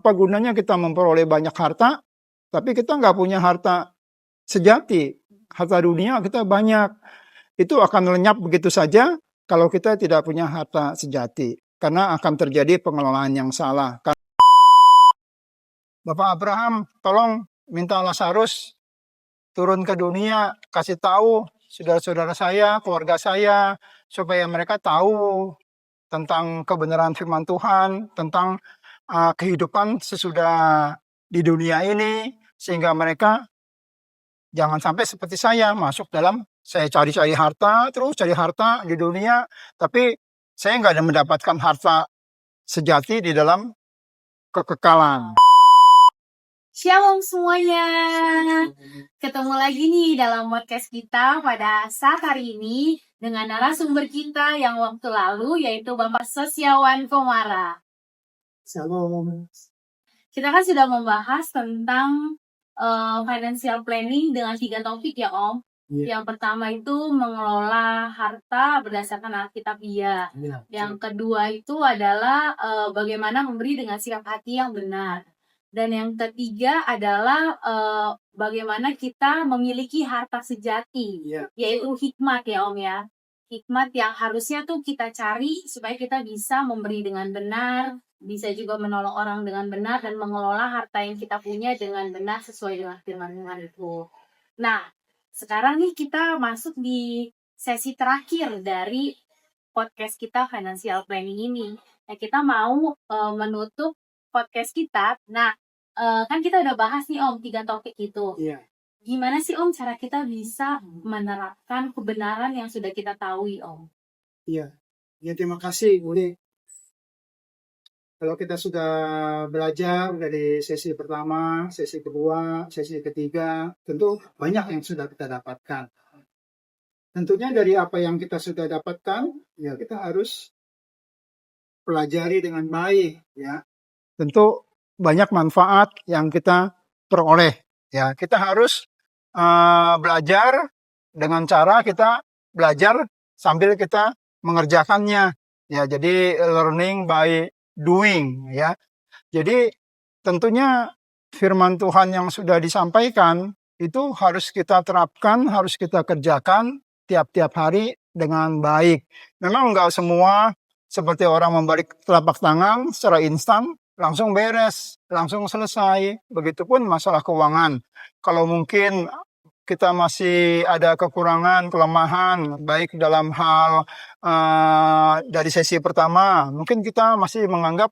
Apa gunanya kita memperoleh banyak harta, tapi kita nggak punya harta sejati. Harta dunia kita banyak. Itu akan lenyap begitu saja kalau kita tidak punya harta sejati. Karena akan terjadi pengelolaan yang salah. Bapak Abraham, tolong minta Lazarus turun ke dunia, kasih tahu saudara-saudara saya, keluarga saya, supaya mereka tahu tentang kebenaran firman Tuhan, tentang kehidupan sesudah di dunia ini, sehingga mereka jangan sampai seperti saya masuk dalam saya cari-cari harta, terus cari harta di dunia, tapi saya nggak ada mendapatkan harta sejati di dalam kekekalan. Shalom semuanya, ketemu lagi nih dalam podcast kita pada saat hari ini dengan narasumber kita yang waktu lalu yaitu Bapak Sosiawan Komara. Shalom. Kita kan sudah membahas tentang financial planning dengan 3 topik ya Om. Yang pertama itu mengelola harta berdasarkan Alkitabiah. Yang kedua itu adalah bagaimana memberi dengan sikap hati yang benar. Dan yang ketiga adalah bagaimana kita memiliki harta sejati, yaitu hikmat ya Om ya. Hikmat yang harusnya tuh kita cari supaya kita bisa memberi dengan benar, bisa juga menolong orang dengan benar dan mengelola harta yang kita punya dengan benar sesuai dengan firman Tuhan itu. Nah, sekarang nih kita masuk di sesi terakhir dari podcast kita Financial Planning ini. Nah, kita mau menutup podcast kita. Nah, kan kita udah bahas nih Om 3 topik itu. Gimana sih Om cara kita bisa menerapkan kebenaran yang sudah kita tahu Om? Iya, terima kasih Uli. Kalau kita sudah belajar dari sesi pertama, sesi kedua, sesi ketiga, tentu banyak yang sudah kita dapatkan. Tentunya dari apa yang kita sudah dapatkan, ya kita harus pelajari dengan baik, ya. Tentu banyak manfaat yang kita peroleh, ya. Kita harus belajar dengan cara kita belajar sambil kita mengerjakannya, ya. Jadi learning by doing, ya. Jadi tentunya firman Tuhan yang sudah disampaikan itu harus kita terapkan, harus kita kerjakan tiap-tiap hari dengan baik. Memang enggak semua seperti orang membalik telapak tangan secara instan langsung beres, langsung selesai. Begitupun masalah keuangan. Kalau mungkin kita masih ada kekurangan, kelemahan, baik dalam hal dari sesi pertama, mungkin kita masih menganggap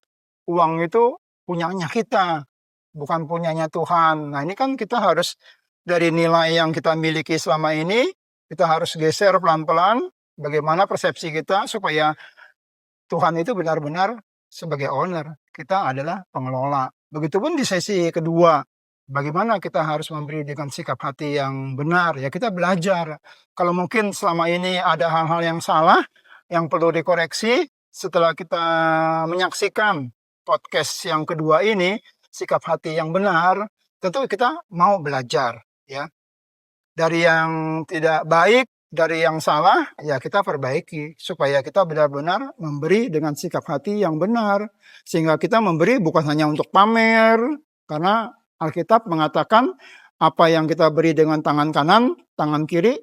uang itu punyanya kita, bukan punyanya Tuhan. Nah, ini kan kita harus dari nilai yang kita miliki selama ini, kita harus geser pelan-pelan bagaimana persepsi kita supaya Tuhan itu benar-benar sebagai owner, kita adalah pengelola. Begitupun di sesi kedua, bagaimana kita harus memberi dengan sikap hati yang benar, ya kita belajar. Kalau mungkin selama ini ada hal-hal yang salah, yang perlu dikoreksi, setelah kita menyaksikan podcast yang kedua ini, sikap hati yang benar, tentu kita mau belajar, ya. Dari yang tidak baik, dari yang salah, ya kita perbaiki. Supaya kita benar-benar memberi dengan sikap hati yang benar. Sehingga kita memberi bukan hanya untuk pamer. Karena Alkitab mengatakan, apa yang kita beri dengan tangan kanan, tangan kiri,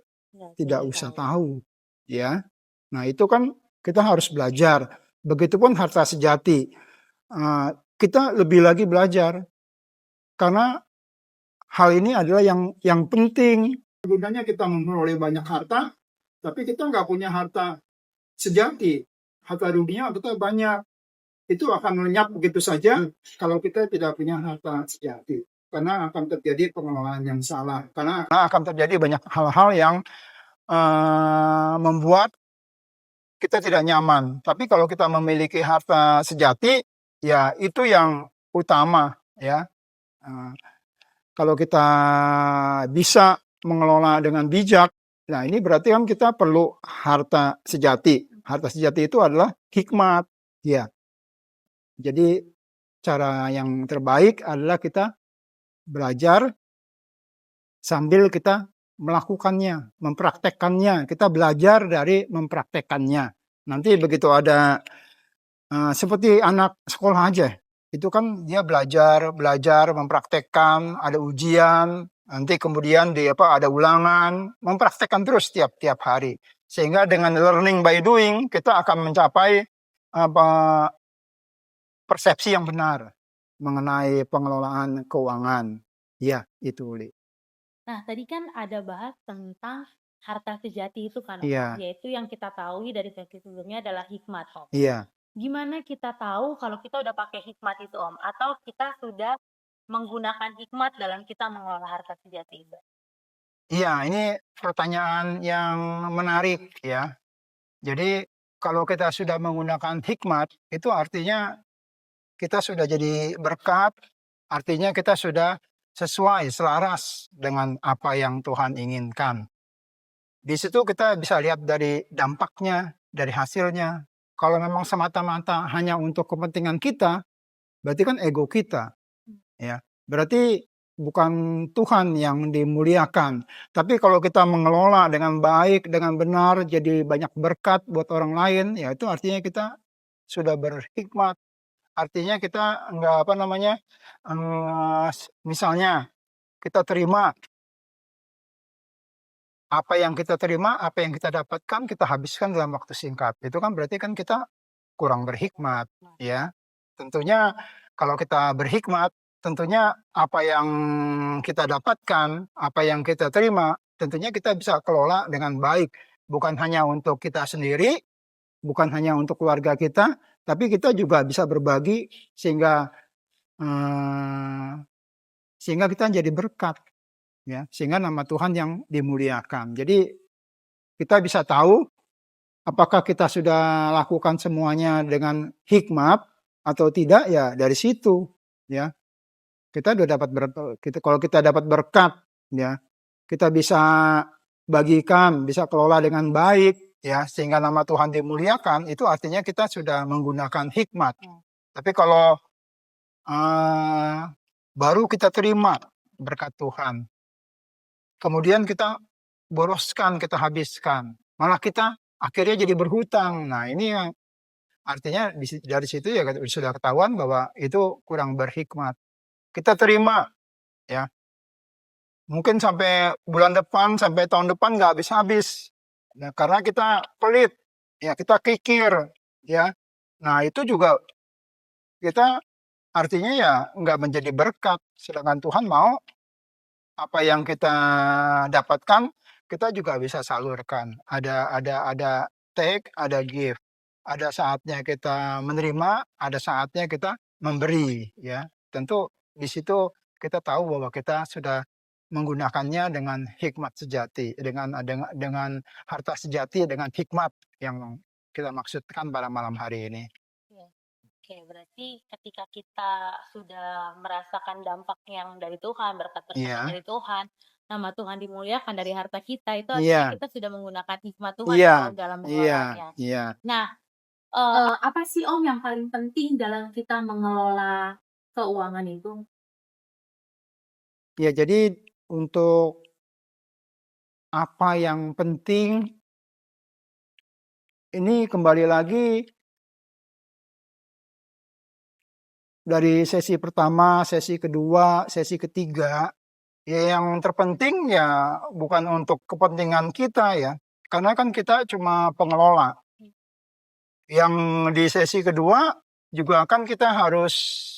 tidak usah tahu. Ya, nah itu kan kita harus belajar. Begitupun harta sejati. Kita lebih lagi belajar. Karena hal ini adalah yang penting. Gunanya kita memperoleh banyak harta, tapi kita nggak punya harta sejati. Harta dunia kita banyak. Itu akan lenyap begitu saja kalau kita tidak punya harta sejati. Karena akan terjadi pengelolaan yang salah. Karena akan terjadi banyak hal-hal yang membuat kita tidak nyaman. Tapi kalau kita memiliki harta sejati, ya itu yang utama, ya. Kalau kita bisa mengelola dengan bijak, nah ini berarti kan kita perlu harta sejati. Harta sejati itu adalah hikmat, ya. Jadi cara yang terbaik adalah kita belajar sambil kita melakukannya, mempraktekkannya. Kita belajar dari mempraktekkannya. Nanti begitu ada seperti anak sekolah aja, itu kan dia belajar mempraktekkan, ada ujian, nanti kemudian ada ulangan, mempraktekkan terus tiap hari, sehingga dengan learning by doing kita akan mencapai apa persepsi yang benar mengenai pengelolaan keuangan. Ya, itu Uli. Nah, tadi kan ada bahas tentang harta sejati itu kan, Om, Iya, yaitu yang kita tahu dari sesi sebelumnya adalah hikmat, Om. iya. Gimana kita tahu kalau kita udah pakai hikmat itu, Om? Atau kita sudah menggunakan hikmat dalam kita mengelola harta sejati itu? Iya, ini pertanyaan yang menarik ya. Jadi kalau kita sudah menggunakan hikmat, itu artinya kita sudah jadi berkat, artinya kita sudah sesuai, selaras dengan apa yang Tuhan inginkan. Di situ kita bisa lihat dari dampaknya, dari hasilnya. Kalau memang semata-mata hanya untuk kepentingan kita, berarti kan ego kita. Ya, berarti bukan Tuhan yang dimuliakan. Tapi kalau kita mengelola dengan baik, dengan benar, jadi banyak berkat buat orang lain, ya itu artinya kita sudah berhikmat. Artinya kita enggak misalnya kita terima apa yang kita terima, apa yang kita dapatkan, kita habiskan dalam waktu singkat. Itu kan berarti kan kita kurang berhikmat, ya. Tentunya kalau kita berhikmat, tentunya apa yang kita dapatkan, apa yang kita terima, tentunya kita bisa kelola dengan baik. Bukan hanya untuk kita sendiri, bukan hanya untuk keluarga kita, tapi kita juga bisa berbagi sehingga sehingga kita jadi berkat, ya. Sehingga nama Tuhan yang dimuliakan. Jadi kita bisa tahu apakah kita sudah lakukan semuanya dengan hikmat atau tidak, ya dari situ, ya. Kita udah dapat kalau kita dapat berkat, ya, kita bisa bagikan, bisa kelola dengan baik, ya, sehingga nama Tuhan dimuliakan, itu artinya kita sudah menggunakan hikmat. Tapi kalau baru kita terima berkat Tuhan, kemudian kita boroskan, kita habiskan, malah kita akhirnya jadi berhutang. Nah, ini yang artinya dari situ ya sudah ketahuan bahwa itu kurang berhikmat. Kita terima, ya, mungkin sampai bulan depan, sampai tahun depan nggak habis-habis. Nah, karena kita pelit, ya, kita kikir, ya. Nah, itu juga kita artinya ya nggak menjadi berkat. Sedangkan Tuhan mau apa yang kita dapatkan, kita juga bisa salurkan. Ada take, ada give. Ada saatnya kita menerima, ada saatnya kita memberi, ya. Tentu di situ kita tahu bahwa kita sudah menggunakannya dengan hikmat sejati, dengan harta sejati, dengan hikmat yang kita maksudkan pada malam hari ini. Oke, berarti ketika kita sudah merasakan dampak yang dari Tuhan, berkat-berkat Iya, dari Tuhan, nama Tuhan dimuliakan dari harta kita, itu iya, artinya kita sudah menggunakan hikmat Tuhan iya, ya, Om, dalam iya, mengelolanya. iya. Nah, apa sih Om yang paling penting dalam kita mengelola keuangan itu? Ya, jadi untuk apa yang penting, ini kembali lagi dari sesi pertama, sesi kedua, sesi ketiga, ya yang terpenting ya bukan untuk kepentingan kita ya, karena kan kita cuma pengelola. Yang di sesi kedua juga kan kita harus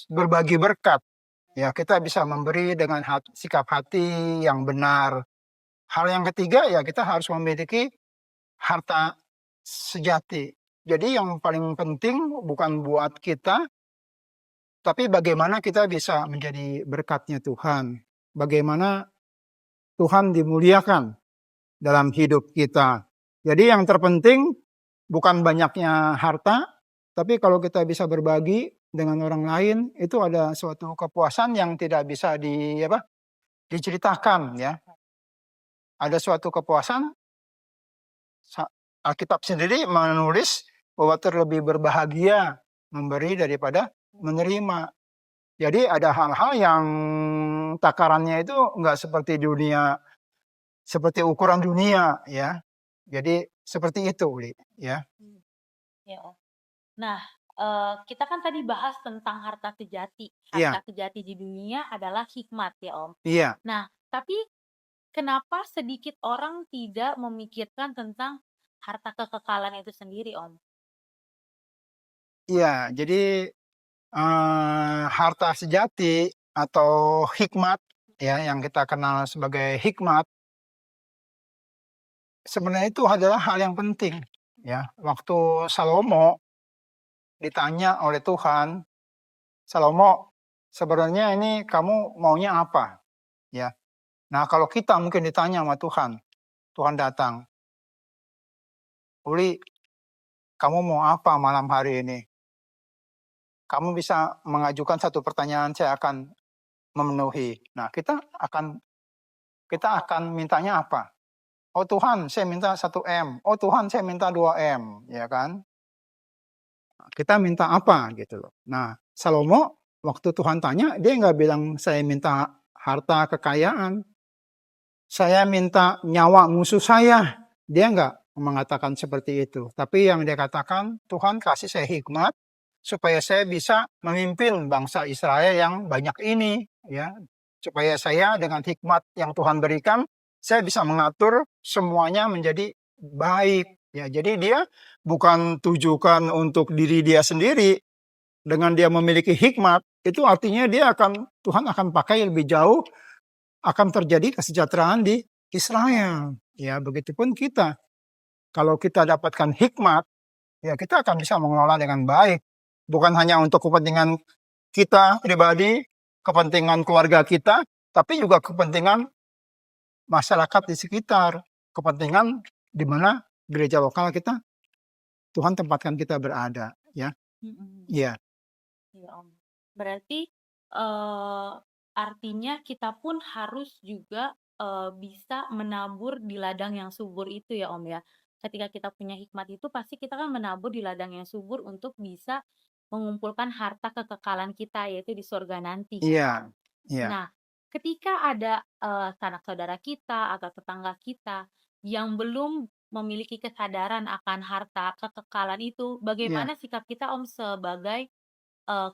berbagi berkat. Ya, kita bisa memberi dengan sikap hati yang benar. Hal yang ketiga ya kita harus memiliki harta sejati. Jadi yang paling penting bukan buat kita, tapi bagaimana kita bisa menjadi berkatnya Tuhan. Bagaimana Tuhan dimuliakan dalam hidup kita. Jadi yang terpenting bukan banyaknya harta, tapi kalau kita bisa berbagi dengan orang lain, itu ada suatu kepuasan yang tidak bisa diceritakan, ya. Ada suatu kepuasan. Alkitab sendiri menulis bahwa terlebih berbahagia memberi daripada menerima. Jadi ada hal-hal yang takarannya itu enggak seperti dunia, seperti ukuran dunia, ya. Jadi seperti itu, Uli, ya. Ya, Om. Nah, kita kan tadi bahas tentang harta sejati. Iya, Harta sejati di dunia adalah hikmat ya Om. iya, Nah, tapi kenapa sedikit orang tidak memikirkan tentang harta kekekalan itu sendiri Om? iya. Jadi harta sejati atau hikmat ya yang kita kenal sebagai hikmat sebenarnya itu adalah hal yang penting ya. Waktu Salomo ditanya oleh Tuhan, Salomo, sebenarnya ini kamu maunya apa? Ya. Nah, kalau kita mungkin ditanya sama Tuhan, Tuhan datang, Uli, kamu mau apa malam hari ini? Kamu bisa mengajukan satu pertanyaan, saya akan memenuhi. Nah, kita akan mintanya apa? Oh Tuhan, saya minta 1 M. Oh Tuhan, saya minta 2 M, ya kan? Kita minta apa gitu loh. Nah, Salomo waktu Tuhan tanya, dia nggak bilang saya minta harta kekayaan, saya minta nyawa musuh saya. Dia nggak mengatakan seperti itu. Tapi yang dia katakan, Tuhan kasih saya hikmat supaya saya bisa memimpin bangsa Israel yang banyak ini, ya. Supaya saya dengan hikmat yang Tuhan berikan, saya bisa mengatur semuanya menjadi baik. Ya, jadi dia bukan tujukan untuk diri dia sendiri. Dengan dia memiliki hikmat, itu artinya Tuhan akan pakai lebih jauh, akan terjadi kesejahteraan di Israel. Ya, begitupun kita. Kalau kita dapatkan hikmat, ya kita akan bisa mengelola dengan baik. Bukan hanya untuk kepentingan kita pribadi, kepentingan keluarga kita, tapi juga kepentingan masyarakat di sekitar, kepentingan di mana gereja lokal kita, Tuhan tempatkan kita berada, ya. Mhm. Iya, Iya Om. Berarti artinya kita pun harus juga bisa menabur di ladang yang subur itu ya Om ya. Ketika kita punya hikmat itu pasti kita kan menabur di ladang yang subur untuk bisa mengumpulkan harta kekekalan kita yaitu di surga nanti kan iya, Om. iya, Nah, ketika ada sanak saudara kita atau tetangga kita yang belum memiliki kesadaran akan harta kekekalan itu, iya. bagaimana sikap kita Om sebagai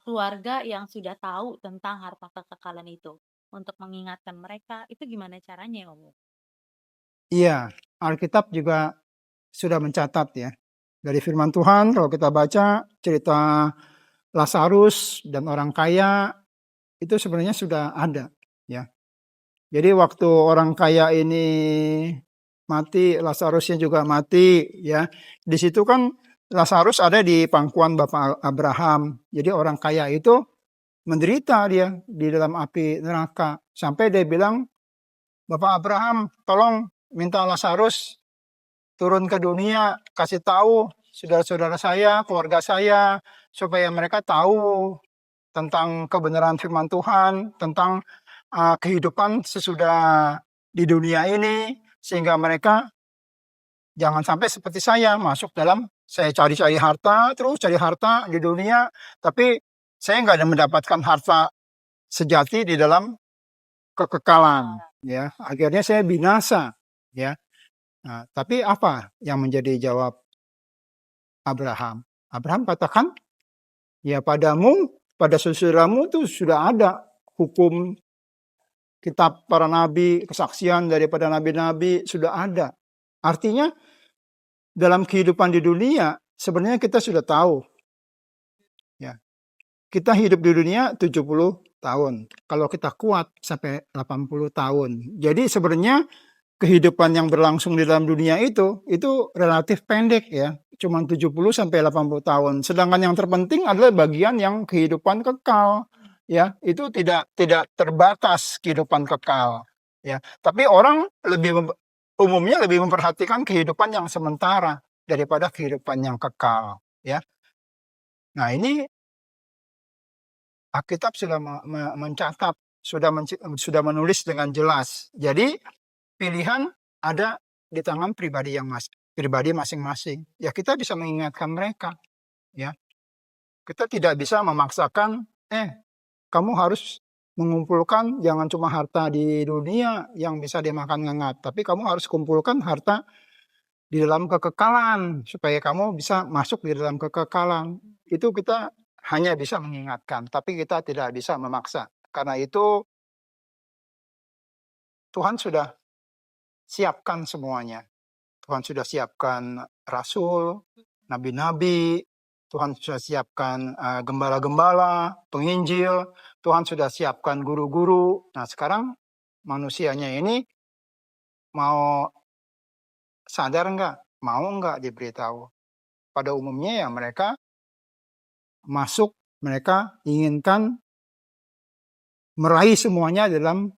keluarga yang sudah tahu tentang harta kekekalan itu, untuk mengingatkan mereka, itu gimana caranya ya, Om? Iya, Alkitab juga sudah mencatat ya. Dari firman Tuhan kalau kita baca cerita Lazarus dan orang kaya itu sebenarnya sudah ada ya. Jadi waktu orang kaya ini mati, Lazarusnya juga mati ya. Di situ kan Lazarus ada di pangkuan Bapak Abraham. Jadi orang kaya itu menderita dia di dalam api neraka. Sampai dia bilang, Bapak Abraham, tolong minta Lazarus turun ke dunia, kasih tahu saudara-saudara saya, keluarga saya, supaya mereka tahu tentang kebenaran firman Tuhan, tentang kehidupan sesudah di dunia ini, sehingga mereka jangan sampai seperti saya masuk dalam saya cari-cari harta, terus cari harta di dunia, tapi saya nggak ada mendapatkan harta sejati di dalam kekekalan, ya. Akhirnya saya binasa, ya. Nah, tapi apa yang menjadi jawab Abraham? Abraham katakan, ya padamu, pada saudaramu itu sudah ada hukum kitab para nabi, kesaksian daripada nabi-nabi sudah ada. Artinya dalam kehidupan di dunia sebenarnya kita sudah tahu. Ya. Kita hidup di dunia 70 tahun. Kalau kita kuat sampai 80 tahun. Jadi sebenarnya kehidupan yang berlangsung di dalam dunia itu relatif pendek ya. Cuma 70 sampai 80 tahun. Sedangkan yang terpenting adalah bagian yang kehidupan kekal. Ya, itu tidak terbatas kehidupan kekal. Ya, tapi orang umumnya lebih memperhatikan kehidupan yang sementara daripada kehidupan yang kekal. Ya, nah ini Alkitab sudah mencatat, sudah menulis dengan jelas. Jadi pilihan ada di tangan pribadi masing-masing. Ya kita bisa mengingatkan mereka. Ya kita tidak bisa memaksakan. Kamu harus mengumpulkan jangan cuma harta di dunia yang bisa dimakan ngengat, tapi kamu harus kumpulkan harta di dalam kekekalan, supaya kamu bisa masuk di dalam kekekalan. Itu kita hanya bisa mengingatkan, tapi kita tidak bisa memaksa. Karena itu Tuhan sudah siapkan semuanya. Tuhan sudah siapkan rasul, nabi-nabi, Tuhan sudah siapkan gembala-gembala, penginjil, Tuhan sudah siapkan guru-guru. Nah, sekarang manusianya ini mau sadar enggak? Mau enggak diberitahu? Pada umumnya ya mereka masuk, mereka inginkan meraih semuanya dalam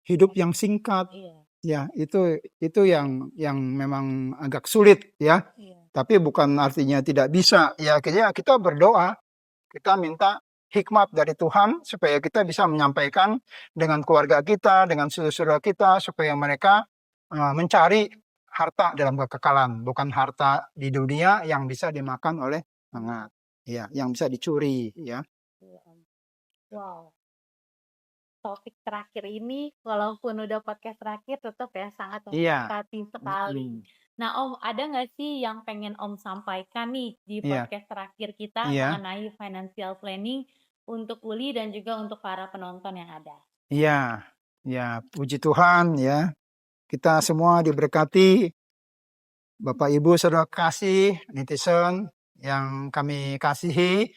hidup yang singkat. Ya, itu yang memang agak sulit ya. Tapi bukan artinya tidak bisa. Ya, kita berdoa, kita minta hikmat dari Tuhan supaya kita bisa menyampaikan dengan keluarga kita, dengan saudara-saudara kita, supaya mereka mencari harta dalam kekekalan, bukan harta di dunia yang bisa dimakan oleh hangat. Ya, yang bisa dicuri ya. Wow. Topik terakhir ini, walaupun udah podcast terakhir, tetap ya sangat Iya. memberkati sekali. Nah, Om, ada nggak sih yang pengen Om sampaikan nih di Iya. podcast terakhir kita Iya. mengenai financial planning untuk Uli dan juga untuk para penonton yang ada? Iya, ya puji Tuhan ya. Kita semua diberkati. Bapak Ibu saudara kasih, netizen yang kami kasihi.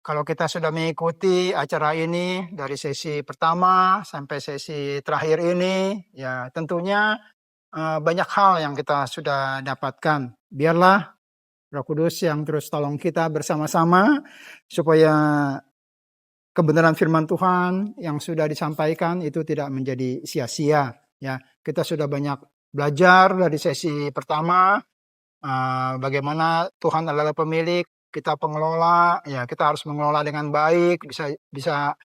Kalau kita sudah mengikuti acara ini dari sesi pertama sampai sesi terakhir ini, ya tentunya banyak hal yang kita sudah dapatkan. Biarlah Roh Kudus yang terus tolong kita bersama-sama supaya kebenaran firman Tuhan yang sudah disampaikan itu tidak menjadi sia-sia. Ya, kita sudah banyak belajar dari sesi pertama bagaimana Tuhan adalah pemilik, kita pengelola. Ya, kita harus mengelola dengan baik, bisa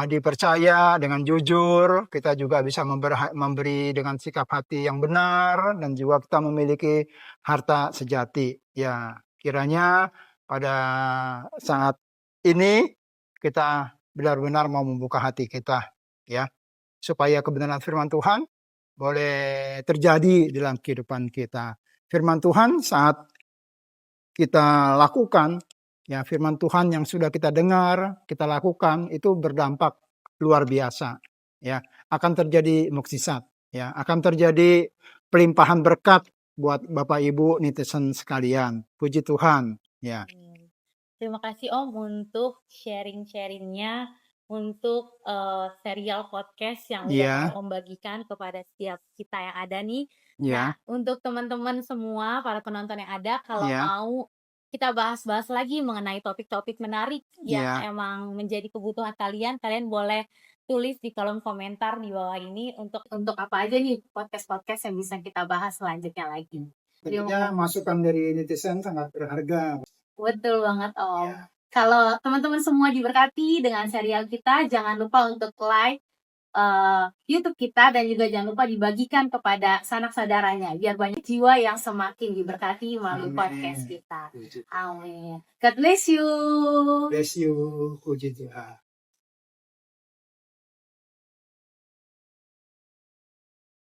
dipercaya dengan jujur. Kita juga bisa memberi dengan sikap hati yang benar dan juga kita memiliki harta sejati. Ya, kiranya pada saat ini kita benar-benar mau membuka hati kita ya, supaya kebenaran firman Tuhan boleh terjadi dalam kehidupan kita. Firman Tuhan saat kita lakukan, ya firman Tuhan yang sudah kita dengar, kita lakukan itu berdampak luar biasa. Ya, akan terjadi mukjizat, ya, akan terjadi pelimpahan berkat buat Bapak Ibu netizen sekalian. Puji Tuhan, ya. Terima kasih Om untuk sharing-sharingnya untuk serial podcast yang udah Om bagikan kepada setiap kita yang ada nih. Nah, untuk teman-teman semua, para penonton yang ada, kalau mau kita bahas-bahas lagi mengenai topik-topik menarik yang emang menjadi kebutuhan kalian, kalian boleh tulis di kolom komentar di bawah ini untuk apa aja nih podcast-podcast yang bisa kita bahas selanjutnya lagi. Tentunya masukan dari netizen sangat berharga. Betul banget Om. Kalau teman-teman semua diberkati dengan serial kita, jangan lupa untuk like YouTube kita dan juga jangan lupa dibagikan kepada sanak saudaranya biar banyak jiwa yang semakin diberkati melalui podcast kita. Amin. God bless you. Bless you, puji Tuhan.